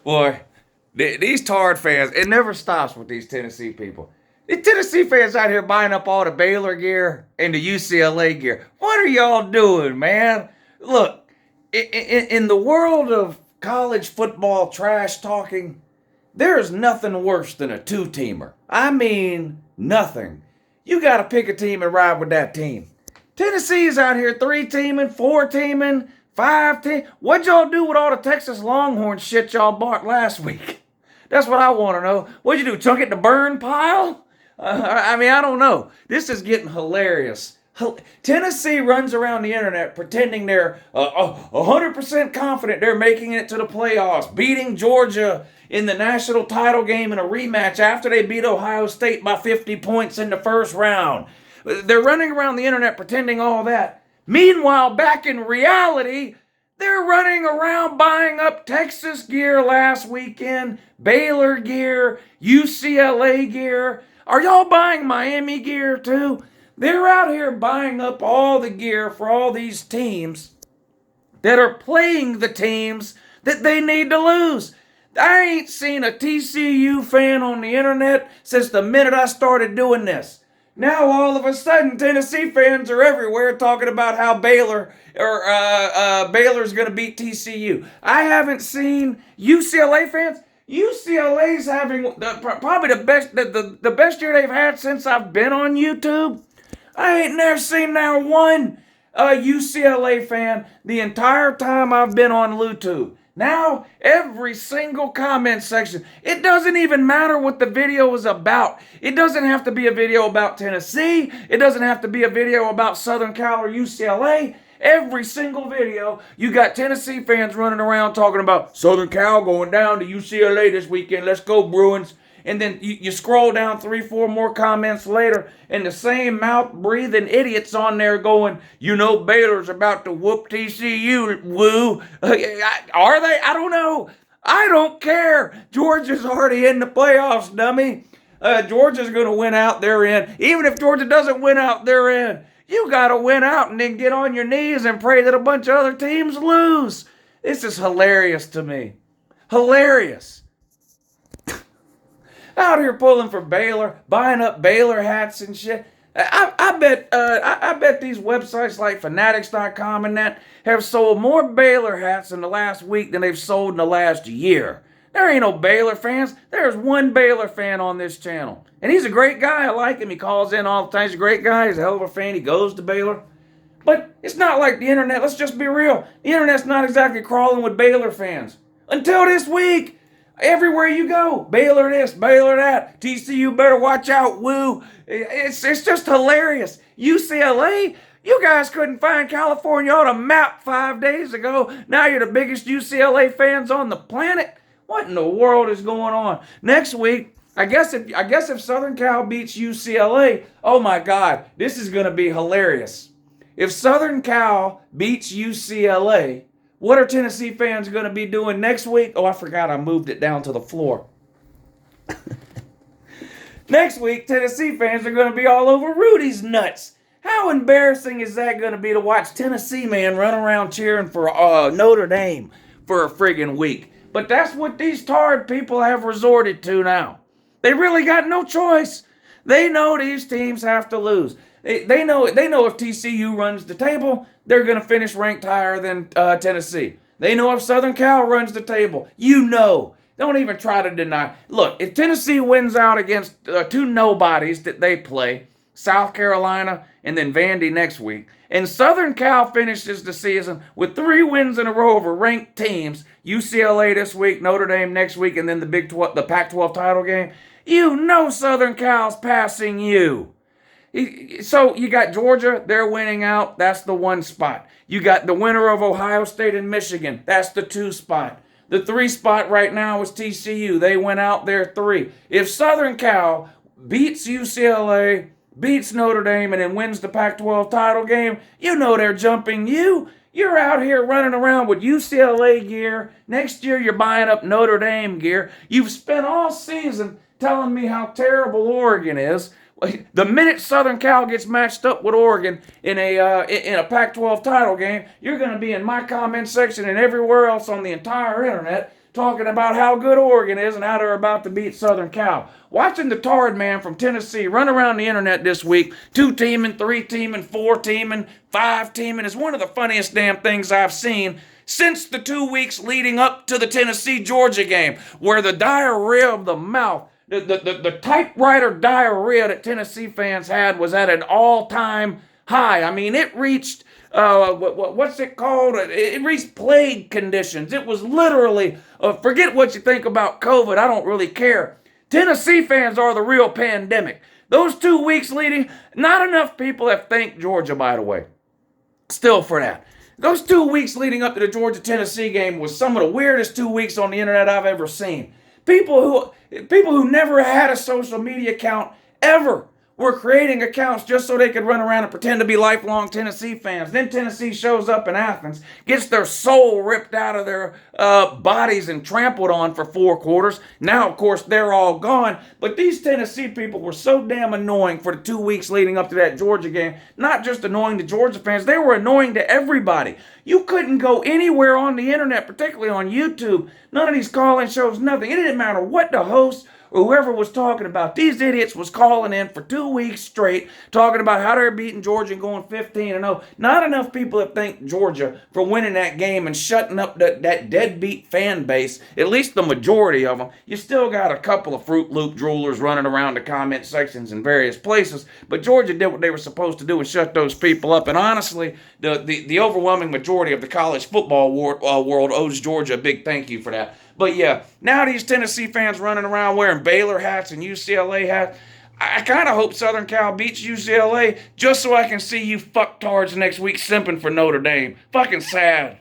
Boy, these Tard fans, it never stops with these Tennessee people. The Tennessee fans out here buying up all the Baylor gear and the UCLA gear. What are y'all doing, man? Look, in the world of college football trash talking, there's nothing worse than a two-teamer. I mean, nothing. You got to pick a team and ride with that team. Tennessee's out here three-teaming, four-teaming, five-team. What'd y'all do with all the Texas Longhorn shit y'all bought last week? That's what I want to know. What'd you do, chunk it in the burn pile? I don't know. This is getting hilarious. Tennessee runs around the internet pretending they're 100% confident they're making it to the playoffs, beating Georgia in the national title game in a rematch after they beat Ohio State by 50 points in the first round. They're running around the internet pretending all that. Meanwhile, back in reality, they're running around buying up Texas gear last weekend, Baylor gear, UCLA gear. Are y'all buying Miami gear too? They're out here buying up all the gear for all these teams that are playing the teams that they need to lose. I ain't seen a TCU fan on the internet since the minute I started doing this. Now all of a sudden Tennessee fans are everywhere talking about how Baylor's going to beat TCU. I haven't seen UCLA fans. UCLA's having probably the best year they've had since I've been on YouTube. I ain't never seen now one UCLA fan the entire time I've been on YouTube. Now, every single comment section, it doesn't even matter what the video is about. It doesn't have to be a video about Tennessee. It doesn't have to be a video about Southern Cal or UCLA. Every single video, you got Tennessee fans running around talking about Southern Cal going down to UCLA this weekend. Let's go, Bruins. And then you scroll down 3-4 more comments later, and the same mouth-breathing idiots on there going, Baylor's about to whoop TCU, woo. Are they? I don't know. I don't care. Georgia's already in the playoffs, dummy. Georgia's going to win out, they're in. Even if Georgia doesn't win out, they're in. You got to win out and then get on your knees and pray that a bunch of other teams lose. This is hilarious to me. Hilarious. Out here pulling for Baylor, buying up Baylor hats and shit. I bet these websites like Fanatics.com and that have sold more Baylor hats in the last week than they've sold in the last year. There ain't no Baylor fans. There's one Baylor fan on this channel. And he's a great guy. I like him. He calls in all the time. He's a great guy. He's a hell of a fan. He goes to Baylor. But it's not like the internet. Let's just be real. The internet's not exactly crawling with Baylor fans. Until this week. Everywhere you go, Baylor this, Baylor that, TCU better watch out, woo. It's just hilarious. UCLA, you guys couldn't find California on a map 5 days ago. Now you're the biggest UCLA fans on the planet. What in the world is going on? Next week, I guess if Southern Cal beats UCLA, oh my God, this is going to be hilarious. If Southern Cal beats UCLA, what are Tennessee fans going to be doing next week? Oh, I forgot I moved it down to the floor. Next week, Tennessee fans are going to be all over Rudy's nuts. How embarrassing is that going to be to watch Tennessee man run around cheering for Notre Dame for a friggin' week? But that's what these Tard people have resorted to now. They really got no choice. They know these teams have to lose. They know if TCU runs the table, they're going to finish ranked higher than Tennessee. They know if Southern Cal runs the table. Don't even try to deny. Look, if Tennessee wins out against two nobodies that they play, South Carolina and then Vandy next week, and Southern Cal finishes the season with 3 wins in a row over ranked teams, UCLA this week, Notre Dame next week, and then the Pac-12 title game, Southern Cal's passing you. So you got Georgia, they're winning out. That's the 1 spot. You got the winner of Ohio State and Michigan. That's the 2 spot. The 3 spot right now is TCU. They went out there 3. If Southern Cal beats UCLA, beats Notre Dame, and then wins the Pac-12 title game, they're jumping you. You're out here running around with UCLA gear. Next year you're buying up Notre Dame gear. You've spent all season telling me how terrible Oregon is. The minute Southern Cal gets matched up with Oregon in a Pac-12 title game, you're going to be in my comment section and everywhere else on the entire internet talking about how good Oregon is and how they're about to beat Southern Cal. Watching the Tard man from Tennessee run around the internet this week, 2-teaming, 3-teaming, 4-teaming, 5-teaming is one of the funniest damn things I've seen since the 2 weeks leading up to the Tennessee-Georgia game, where the diarrhea of the mouth, the typewriter diarrhea that Tennessee fans had was at an all-time high. I mean, it reached, what's it called? It reached plague conditions. It was literally, forget what you think about COVID, I don't really care. Tennessee fans are the real pandemic. Those 2 weeks leading, not enough people have thanked Georgia, by the way. Still for that. Those 2 weeks leading up to the Georgia-Tennessee game was some of the weirdest 2 weeks on the internet I've ever seen. People who never had a social media account ever were creating accounts just so they could run around and pretend to be lifelong Tennessee fans. Then Tennessee shows up in Athens, gets their soul ripped out of their bodies and trampled on for 4 quarters. Now, of course, they're all gone. But these Tennessee people were so damn annoying for the 2 weeks leading up to that Georgia game. Not just annoying to Georgia fans, they were annoying to everybody. You couldn't go anywhere on the internet, particularly on YouTube. None of these call-in shows, nothing. It didn't matter what the host or whoever was talking about. These idiots was calling in for 2 weeks straight, talking about how they're beating Georgia and going 15-0. Not enough people have thanked Georgia for winning that game and shutting up that deadbeat fan base, at least the majority of them. You still got a couple of Fruit Loop droolers running around the comment sections in various places, but Georgia did what they were supposed to do and shut those people up. And honestly, the overwhelming majority of the college football world owes Georgia a big thank you for that. But yeah, now these Tennessee fans running around wearing Baylor hats and UCLA hats. I kind of hope Southern Cal beats UCLA just so I can see you fucktards next week simping for Notre Dame. Fucking sad.